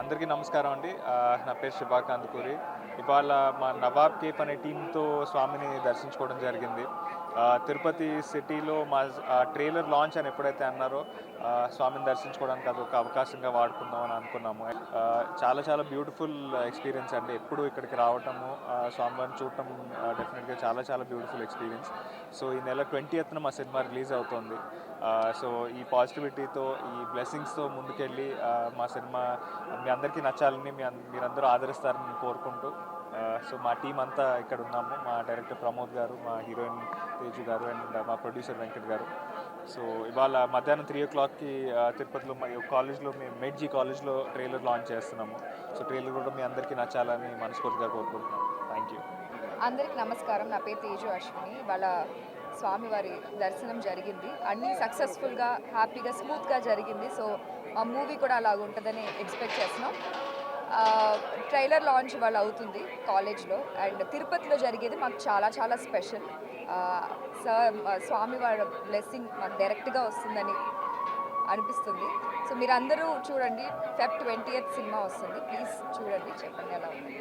అందరికీ నమస్కారం అండి. నా పేరు శివాకాంత్ పూరి. ఇవాళ మా నవాబ్ కేఫ్ అనే టీమ్‌తో స్వామిని దర్శించుకోవడం జరిగింది. తిరుపతి సిటీలో ట్రైలర్ లాంచ్ అని ఎప్పుడైతే అన్నారో స్వామిని దర్శించుకోవడానికి అదొక అవకాశంగా వాడుకుందాం అని అనుకున్నాము. చాలా చాలా బ్యూటిఫుల్ ఎక్స్‌పీరియన్స్ అండి. ఎప్పుడు ఇక్కడికి రావటము, స్వామివారిని చూడటం డెఫినెట్‌గా చాలా చాలా బ్యూటిఫుల్ ఎక్స్‌పీరియన్స్. సో ఈ నెల 20న మా సినిమా రిలీజ్ అవుతోంది. సో ఈ పాజిటివిటీతో, ఈ బ్లెస్సింగ్స్‌తో ముందుకెళ్ళి మా సినిమా మీ అందరికీ నచ్చాలని, మీరందరూ ఆదరిస్తారని కోరుకుంటూ, సో మా టీం అంతా ఇక్కడ ఉన్నాము. మా డైరెక్టర్ ప్రమోద్ గారు, మా హీరోయిన్ తేజు గారు అండ్ మా ప్రొడ్యూసర్ వెంకట్ గారు. సో ఇవాళ మధ్యాహ్నం 3:00కి తిరుపతిలో మా కాలేజ్లో, మేము మేడ్జీ కాలేజ్లో ట్రైలర్ లాంచ్ చేస్తున్నాము. సో ట్రైలర్ కూడా మీ అందరికీ నచ్చాలని మనస్ఫూర్తిగా కోరుకుంటున్నాను. Thank you. అందరికి నమస్కారం. నా పేరు తేజు అశ్విని. వాళ్ళ స్వామివారి దర్శనం జరిగింది. అన్నీ సక్సెస్ఫుల్గా, హ్యాపీగా, స్మూత్గా జరిగింది. సో మా మూవీ కూడా అలాగ ఉంటుందని ఎక్స్పెక్ట్ చేస్తున్నాం. ట్రైలర్ లాంచ్ ఇవాళ అవుతుంది కాలేజ్లో. అండ్ తిరుపతిలో జరిగేది మాకు చాలా చాలా స్పెషల్. స్వామివారి బ్లెస్సింగ్ మాకు డైరెక్ట్గా వస్తుందని అనిపిస్తుంది. సో మీరందరూ చూడండి. Feb 20th సినిమా వస్తుంది. ప్లీజ్ చూడండి, చెప్పండి ఎలా ఉంది.